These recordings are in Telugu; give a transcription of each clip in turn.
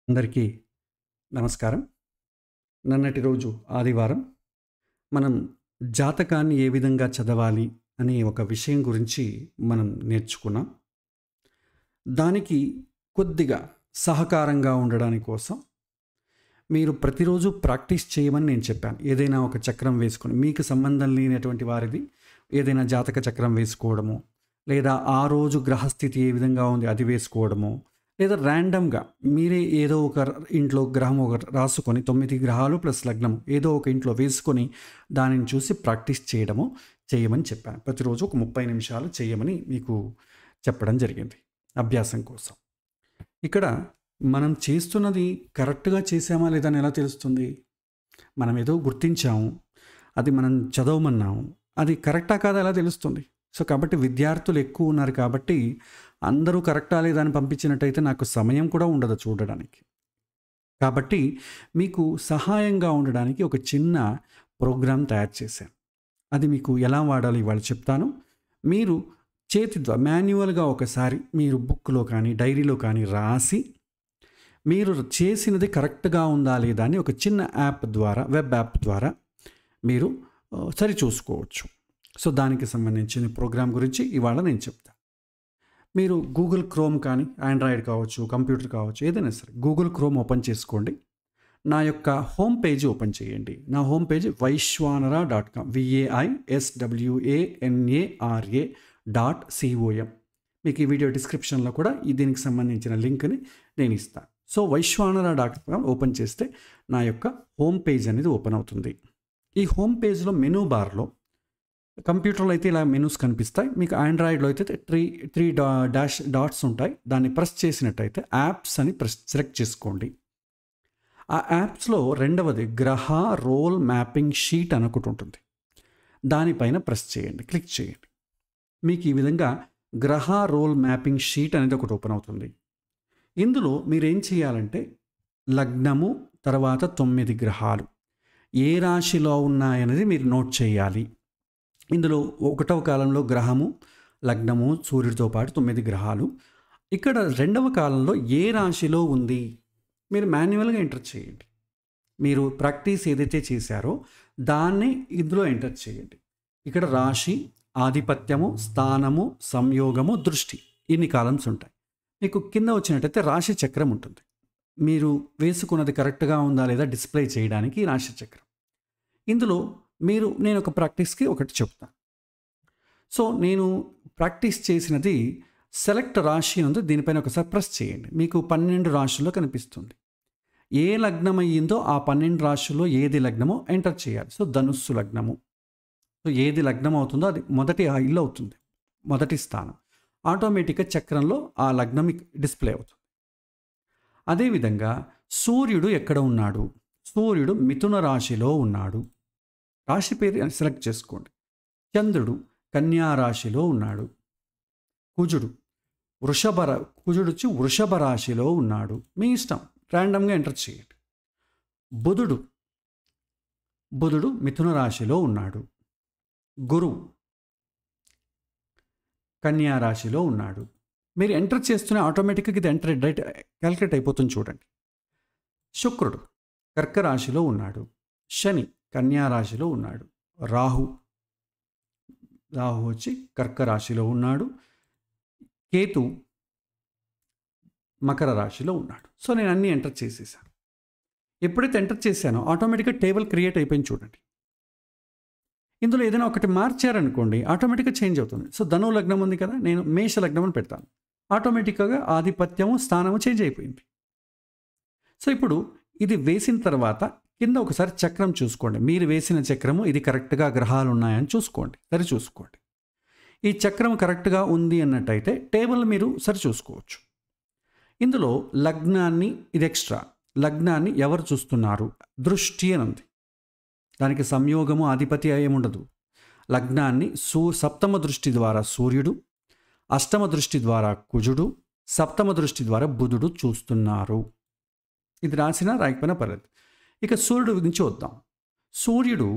అందరికీ నమస్కారం. నిన్నటి రోజు ఆదివారం మనం జాతకాన్ని ఏ విధంగా చదవాలి అనే ఒక విషయం గురించి మనం నేర్చుకున్నాం. దానికి కొద్దిగా సహకారంగా ఉండడానికి కోసం మీరు ప్రతిరోజు ప్రాక్టీస్ చేయమని నేను చెప్పాను. ఏదైనా ఒక చక్రం వేసుకొని మీకు సంబంధం లేనటువంటి వారిది ఏదైనా జాతక చక్రం వేసుకోవడము, లేదా ఆ రోజు గ్రహస్థితి ఏ విధంగా ఉంది అది వేసుకోవడము, లేదా ర్యాండమ్గా మీరే ఏదో ఒక ఇంట్లో గ్రహం ఒక రాసుకొని 9 గ్రహాలు ప్లస్ లగ్నం ఏదో ఒక ఇంట్లో వేసుకొని దానిని చూసి ప్రాక్టీస్ చేయమని చెప్పాను. ప్రతిరోజు ఒక 30 నిమిషాలు చేయమని మీకు చెప్పడం జరిగింది అభ్యాసం కోసం. ఇక్కడ మనం చేస్తున్నది కరెక్ట్గా చేసామా లేదా అని ఎలా తెలుస్తుంది? మనం ఏదో గుర్తించాము, అది మనం చదవమన్నాము, అది కరెక్టా కాదా ఎలా తెలుస్తుంది? సో కాబట్టి విద్యార్థులు ఎక్కువ ఉన్నారు కాబట్టి అందరూ కరెక్టా లేదా అని పంపించినట్టయితే నాకు సమయం కూడా ఉండదు చూడడానికి. కాబట్టి మీకు సహాయంగా ఉండడానికి ఒక చిన్న ప్రోగ్రాం తయారు చేశాను. అది మీకు ఎలా వాడాలో ఇవాళ చెప్తాను. మీరు చేతి ద్వారా మాన్యువల్గా ఒకసారి మీరు బుక్లో కానీ డైరీలో కానీ రాసి మీరు చేసినది కరెక్ట్గా ఉందా లేదా అని ఒక చిన్న యాప్ ద్వారా, వెబ్ యాప్ ద్వారా మీరు సరి చూసుకోవచ్చు. సో దానికి సంబంధించిన ప్రోగ్రాం గురించి ఇవాళ నేను చెప్తాను. మీరు గూగుల్ క్రోమ్ కానీ, ఆండ్రాయిడ్ కావచ్చు, కంప్యూటర్ కావచ్చు, ఏదైనా సరే గూగుల్ క్రోమ్ ఓపెన్ చేసుకోండి. నా యొక్క హోమ్ పేజ్ ఓపెన్ చేయండి. నా హోమ్ పేజ్ vaishwanara.com vaishwanara.com. మీకు ఈ వీడియో డిస్క్రిప్షన్లో కూడా దీనికి సంబంధించిన లింక్ని నేను ఇస్తాను. సో vaishwanara.com ఓపెన్ చేస్తే నా యొక్క హోమ్ పేజ్ అనేది ఓపెన్ అవుతుంది. ఈ హోమ్ పేజ్లో మెనూ బార్లో కంప్యూటర్లో అయితే ఇలా మెనూస్ కనిపిస్తాయి. మీకు ఆండ్రాయిడ్లో అయితే త్రీ డాట్స్ ఉంటాయి. దాన్ని ప్రెస్ చేసినట్టయితే యాప్స్ అని సెలెక్ట్ చేసుకోండి. ఆ యాప్స్లో రెండవది గ్రహ రోల్ మ్యాపింగ్ షీట్ అని ఒకటి ఉంటుంది. దానిపైన ప్రెస్ చేయండి, క్లిక్ చేయండి. మీకు ఈ విధంగా గ్రహ రోల్ మ్యాపింగ్ షీట్ అనేది ఒకటి ఓపెన్ అవుతుంది. ఇందులో మీరు ఏం చేయాలంటే లగ్నము తర్వాత 9 గ్రహాలు ఏ రాశిలో ఉన్నాయనేది మీరు నోట్ చేయాలి. ఇందులో 1వ కాలంలో గ్రహము, లగ్నము, సూర్యుడితో పాటు 9 గ్రహాలు. ఇక్కడ 2వ కాలంలో ఏ రాశిలో ఉంది మీరు మాన్యువల్గా ఎంటర్ చేయండి. మీరు ప్రాక్టీస్ ఏదైతే చేశారో దాన్ని ఇందులో ఎంటర్ చేయండి. ఇక్కడ రాశి, ఆధిపత్యము, స్థానము, సంయోగము, దృష్టి ఇన్ని కాలమ్స్ ఉంటాయి. మీకు కింద వచ్చినట్టయితే రాశి చక్రం ఉంటుంది. మీరు వేసుకున్నది కరెక్ట్గా ఉందా లేదా డిస్ప్లే చేయడానికి రాశి చక్రం. ఇందులో నేను ఒక ప్రాక్టీస్కి ఒకటి చెప్తాను. సో నేను ప్రాక్టీస్ చేసినది సెలెక్ట్ రాశి ఉంది. దీనిపైన ఒకసారి ప్రెస్ చేయండి. మీకు 12 రాశుల్లో కనిపిస్తుంది. ఏ లగ్నం అయ్యిందో ఆ 12 రాశుల్లో ఏది లగ్నమో ఎంటర్ చేయాలి. సో ధనుస్సు లగ్నము. సో ఏది లగ్నం అవుతుందో అది మొదటి ఇల్లు అవుతుంది, మొదటి స్థానం. ఆటోమేటిక్గా చక్రంలో ఆ లగ్నం డిస్ప్లే అవుతుంది. అదేవిధంగా సూర్యుడు ఎక్కడ ఉన్నాడు? సూర్యుడు మిథున రాశిలో ఉన్నాడు. రాశి పేరు సెలెక్ట్ చేసుకోండి. చంద్రుడు కన్యా రాశిలో ఉన్నాడు. కుజుడు వచ్చి వృషభ రాశిలో ఉన్నాడు. మీ ఇష్టం, ర్యాండమ్గా ఎంటర్ చేయండి. బుధుడు మిథున రాశిలో ఉన్నాడు. గురువు కన్యా రాశిలో ఉన్నాడు. మీరు ఎంటర్ చేస్తూనే ఆటోమేటిక్గా ఇది ఎంటర్ డైరెక్ట్ క్యాల్కులేట్ అయిపోతుంది చూడండి. శుక్రుడు కర్క రాశిలో ఉన్నాడు. శని కన్యా రాశిలో ఉన్నాడు. రాహు వచ్చి కర్క రాశిలో ఉన్నాడు. కేతు మకర రాశిలో ఉన్నాడు. సో నేను అన్నీ ఎంటర్ చేసేసాను. ఎప్పుడైతే ఎంటర్ చేశానో ఆటోమేటిక్గా టేబుల్ క్రియేట్ అయిపోయింది చూడండి. ఇందులో ఏదైనా ఒకటి మార్చారనుకోండి ఆటోమేటిక్గా చేంజ్ అవుతుంది. సో ధను లగ్నం ఉంది కదా, నేను మేష లగ్నం అని పెడతాను. ఆటోమేటిక్గా ఆధిపత్యము, స్థానము చేంజ్ అయిపోయింది. సో ఇప్పుడు ఇది వేసిన తర్వాత కింద ఒకసారి చక్రం చూసుకోండి. మీరు వేసిన చక్రము ఇది కరెక్ట్గా గ్రహాలు ఉన్నాయని చూసుకోండి, సరి చూసుకోండి. ఈ చక్రం కరెక్ట్గా ఉంది అన్నట్టయితే టేబుల్ మీరు సరి చూసుకోవచ్చు. ఇందులో లగ్నాన్ని, ఇది ఎక్స్ట్రా, లగ్నాన్ని ఎవరు చూస్తున్నారు? దృష్టి అని ఉంది. దానికి సంయోగము, ఆధిపతి ఏముండదు. లగ్నాన్ని సప్తమ దృష్టి ద్వారా సూర్యుడు, అష్టమ దృష్టి ద్వారా కుజుడు, సప్తమ దృష్టి ద్వారా బుధుడు చూస్తున్నారు. ఇది రాసినా రాయకపోయినా పర్లేదు. ఇక సూర్యుడు గురించి వద్దాం. సూర్యుడు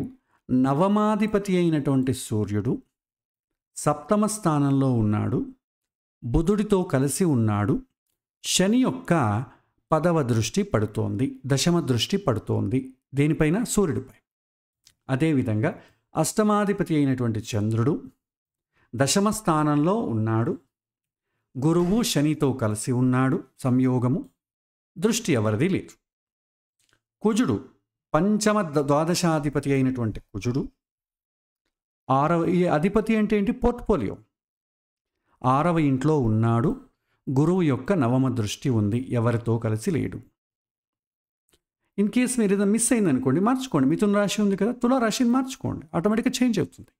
నవమాధిపతి అయినటువంటి సూర్యుడు సప్తమ స్థానంలో ఉన్నాడు. బుధుడితో కలిసి ఉన్నాడు. శని యొక్క 10వ దృష్టి పడుతోంది, దశమ దృష్టి పడుతోంది దేనిపైన? సూర్యుడిపై. అదేవిధంగా అష్టమాధిపతి అయినటువంటి చంద్రుడు దశమ స్థానంలో ఉన్నాడు, గురువు శనితో కలిసి ఉన్నాడు, సంయోగము, దృష్టి ఎవరిది లేదు. కుజుడు పంచమ ద్వాదశాధిపతి అయినటువంటి కుజుడు ఈ అధిపతి అంటే ఏంటి? పోర్ట్ఫోలియో. 6వ ఇంట్లో ఉన్నాడు, గురువు యొక్క 9వ దృష్టి ఉంది, ఎవరితో కలిసి లేడు. ఇన్ కేస్ మీరు ఏదైనా మిస్ అయిందనుకోండి, మార్చుకోండి. మిథున రాశి ఉంది కదా, తులా రాశిని మార్చుకోండి, ఆటోమేటిక్గా చేంజ్ అవుతుంది.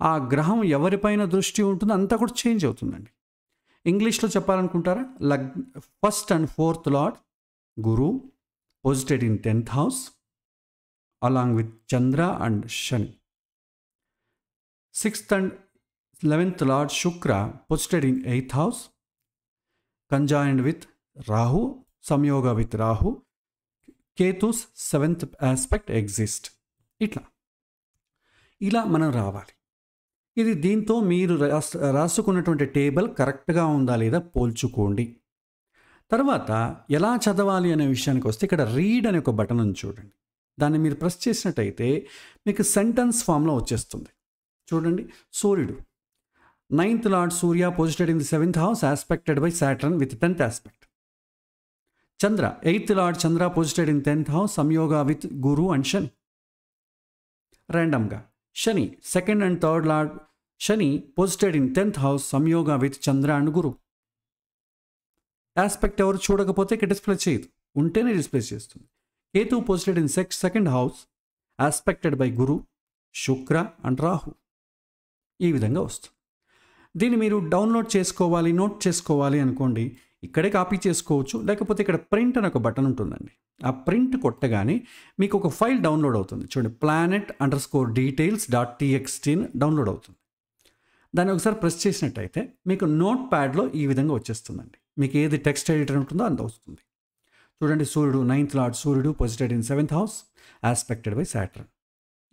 ఆ గ్రహం ఎవరిపైన దృష్టి ఉంటుందో అంతా కూడా చేంజ్ అవుతుందండి. ఇంగ్లీష్లో చెప్పాలనుకుంటారా? First and fourth lord Guru posited in 10th house along with Chandra and Shani. 6th and 11th Lord Shukra posited in 8th house conjoined with Rahu, Samyoga with Rahu. Ketu's 7th aspect exist. ఇలా మనం రావాలి. ఇది దీంతో మీరు రాసుకున్నటువంటి టేబుల్ కరెక్ట్గా ఉందా లేదా పోల్చుకోండి. తర్వాత ఎలా చదవాలి అనే విషయానికి వస్తే ఇక్కడ రీడ్ అనే ఒక బటన్ ఉంది చూడండి. దాన్ని మీరు ప్రెస్ చేసినట్టయితే మీకు సెంటెన్స్ ఫామ్లో వచ్చేస్తుంది. చూడండి, సూర్యుడు 9th lord Surya posited in the 7th house aspected by Saturn with 10th aspect. Chandra 8th lord Chandra posited in 10th house సంయోగ విత్ గురు అండ్ శని. ర్యాండమ్గా Shani 2nd and 3rd lord Shani posited in 10th house సంయోగ with Chandra and Guru. Aspect ఎవరు చూడకపోతే ఇక్కడ డిస్ప్లే చేయదు, ఉంటేనే డిస్ప్లే చేస్తుంది. Ketu posited in 2nd house aspected by Guru, Shukra and Rahu. ఈ విధంగా వస్తుంది. దీన్ని మీరు డౌన్లోడ్ చేసుకోవాలి, నోట్ చేసుకోవాలి అనుకోండి, ఇక్కడే కాపీ చేసుకోవచ్చు. లేకపోతే ఇక్కడ ప్రింట్ అని ఒక బటన్ ఉంటుందండి. ఆ ప్రింట్ కొట్టగానే మీకు ఒక ఫైల్ డౌన్లోడ్ అవుతుంది. చూడండి, planet_details.txt డౌన్లోడ్ అవుతుంది. దాన్ని ఒకసారి ప్రెస్ చేసినట్టయితే మీకు నోట్ ప్యాడ్లో ఈ విధంగా వచ్చేస్తుందండి. మీకు ఏది టెక్స్ట్ ఎడిటర్ ఉంటుందో అంత వస్తుంది. చూడండి, సూర్యుడు 9th లార్డ్ సూర్యుడు posited in 7th house aspected by Saturn.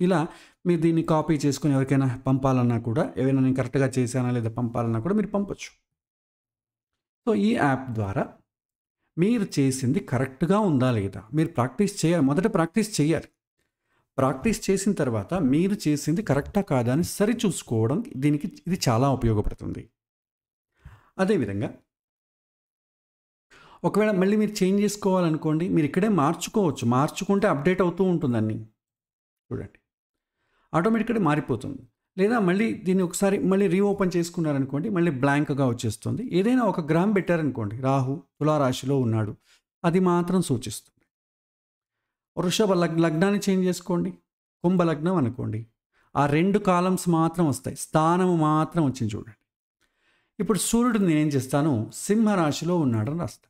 ఇలా మీరు దీన్ని కాపీ చేసుకుని ఎవరికైనా పంపాలన్నా కూడా, ఏమైనా నేను కరెక్ట్గా చేశానా లేదా పంపాలన్నా కూడా మీరు పంపొచ్చు. సో ఈ యాప్ ద్వారా మీరు చేసింది కరెక్ట్గా ఉందా లేదా మీరు ప్రాక్టీస్ చేయాలి. మొదట ప్రాక్టీస్ చేయాలి. ప్రాక్టీస్ చేసిన తర్వాత మీరు చేసింది కరెక్టా కాదా అని సరిచూసుకోవడం దీనికి ఇది చాలా ఉపయోగపడుతుంది. అదేవిధంగా ఒకవేళ మళ్ళీ మీరు చేంజ్ చేసుకోవాలనుకోండి, మీరు ఇక్కడే మార్చుకోవచ్చు. మార్చుకుంటే అప్డేట్ అవుతూ ఉంటుందండి. చూడండి, ఆటోమేటిక్గా మారిపోతుంది. లేదా మళ్ళీ దీన్ని ఒకసారి మళ్ళీ రీఓపెన్ చేసుకున్నారనుకోండి, మళ్ళీ బ్లాంక్గా వచ్చేస్తుంది. ఏదైనా ఒక గ్రామ్ పెట్టారనుకోండి, రాహు తులారాశిలో ఉన్నాడు, అది మాత్రం సూచిస్తుంది. వృషభ లగ్నాన్ని చేంజ్ చేసుకోండి, కుంభలగ్నం అనుకోండి, ఆ 2 కాలమ్స్ మాత్రం వస్తాయి, స్థానము మాత్రం వచ్చింది. చూడండి, ఇప్పుడు సూర్యుడు నేనేం చేస్తాను, సింహరాశిలో ఉన్నాడని రాస్తాను.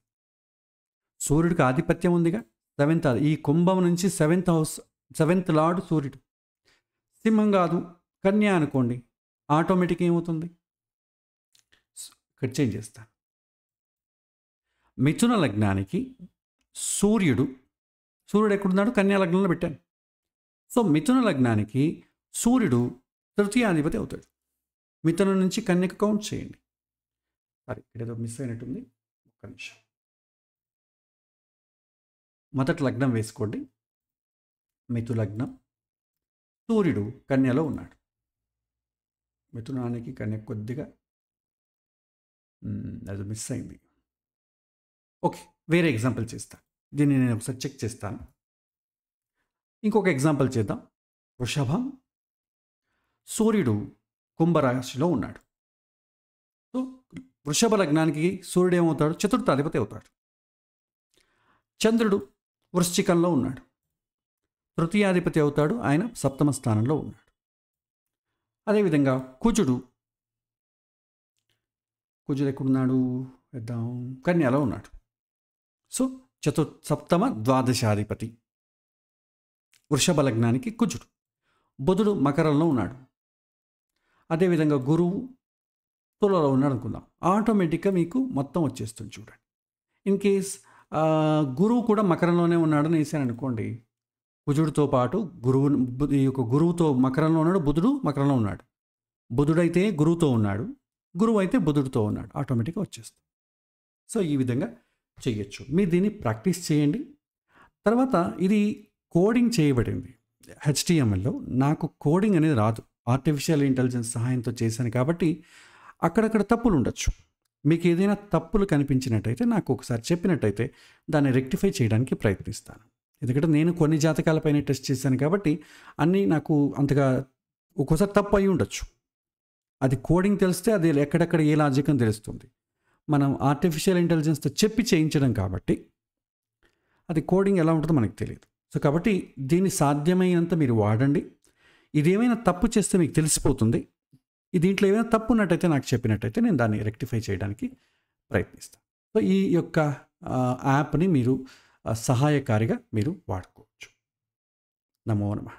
సూర్యుడికి ఆధిపత్యం ఉందిగా, 7th. ఈ కుంభం నుంచి 7th హౌస్ 7th లార్డ్ సూర్యుడు. సింహం కాదు, కన్యా అనుకోండి, ఆటోమేటిక్ ఏమవుతుంది, ఇక్కడ చేంజ్ చేస్తాను. మిథున లగ్నానికి సూర్యుడు ఎక్కడున్నాడు, కన్యా లగ్నంలో పెట్టాను. సో మిథున లగ్నానికి సూర్యుడు 3వ అవుతాడు. మిథునం నుంచి కన్యకు కౌంట్ చేయండి. సరే, ఇక్కడ ఏదో మిస్ అయినట్టుంది, ఒక్క నిమిషం. మొదటి లగ్నం వేసుకోండి, మిథు లగ్నం, సూర్యుడు కన్యలో ఉన్నాడు. మిథునానికి కన్య కొద్దిగా అది మిస్ అయింది. ఓకే, వేరే ఎగ్జాంపుల్ చేస్తాను. దీన్ని నేను ఒకసారి చెక్ చేస్తాను. ఇంకొక ఎగ్జాంపుల్ చేద్దాం. వృషభం, సూర్యుడు కుంభరాశిలో ఉన్నాడు. సో వృషభ లగ్నానికి సూర్యుడు ఏమవుతాడు, 4th అధిపతి అవుతాడు. చంద్రుడు వృశ్చికంలో ఉన్నాడు, 3వ అధిపతి అవుతాడు, ఆయన 7వ స్థానంలో ఉన్నాడు. అదేవిధంగా కుజుడు ఎక్కడున్నాడు, వేద్దాం, కన్యలో ఉన్నాడు. సో 7వ ద్వాదశాధిపతి వృషభ లగ్నానికి కుజుడు. బుధుడు మకరంలో ఉన్నాడు. అదేవిధంగా గురువు తులలో ఉన్నాడు అనుకుందాం. ఆటోమేటిక్గా మీకు మొత్తం వచ్చేస్తుంది. చూడండి, ఇన్ కేస్ గురువు కూడా మకరంలోనే ఉన్నాడని వేసాను అనుకోండి, కుజుడితో పాటు గురువుతో మకరంలో ఉన్నాడు, బుధుడు మకరంలో ఉన్నాడు. బుధుడైతే గురువుతో ఉన్నాడు, గురువు అయితే బుధుడితో ఉన్నాడు, ఆటోమేటిక్గా వచ్చేస్తుంది. సో ఈ విధంగా చేయొచ్చు. మీరు దీన్ని ప్రాక్టీస్ చేయండి. తర్వాత ఇది కోడింగ్ చేయబడింది హెచ్టీఎంఎల్‌లో. నాకు కోడింగ్ అనేది రాదు. ఆర్టిఫిషియల్ ఇంటెలిజెన్స్ సహాయంతో చేశాను కాబట్టి అక్కడక్కడ తప్పులు ఉండొచ్చు. మీకు ఏదైనా తప్పులు కనిపించినట్టయితే నాకు ఒకసారి చెప్పినట్టయితే దాన్ని రెక్టిఫై చేయడానికి ప్రయత్నిస్తాను. ఎందుకంటే నేను కొన్ని జాతకాలపైనే టెస్ట్ చేశాను కాబట్టి అన్నీ నాకు అంతగా ఒక్కోసారి తప్పు అయి ఉండొచ్చు. అది కోడింగ్ తెలిస్తే అది ఎక్కడెక్కడ ఏ లాజిక్ అని తెలుస్తుంది. మనం ఆర్టిఫిషియల్ ఇంటెలిజెన్స్‌తో చెప్పి చేయించడం కాబట్టి అది కోడింగ్ ఎలా ఉంటుందో మనకు తెలియదు. సో కాబట్టి దీన్ని సాధ్యమైనంత మీరు వాడండి. ఇదేమైనా తప్పు చేస్తే మీకు తెలిసిపోతుంది. దీంట్లో ఏమైనా తప్పు ఉన్నట్టయితే నాకు చెప్పినట్టయితే నేను దాన్ని రెక్టిఫై చేయడానికి ప్రయత్నిస్తాను. సో ఈ యొక్క యాప్‌ని మీరు సహాయకారిగా మీరు వాడుకోవచ్చు. నమో నమః.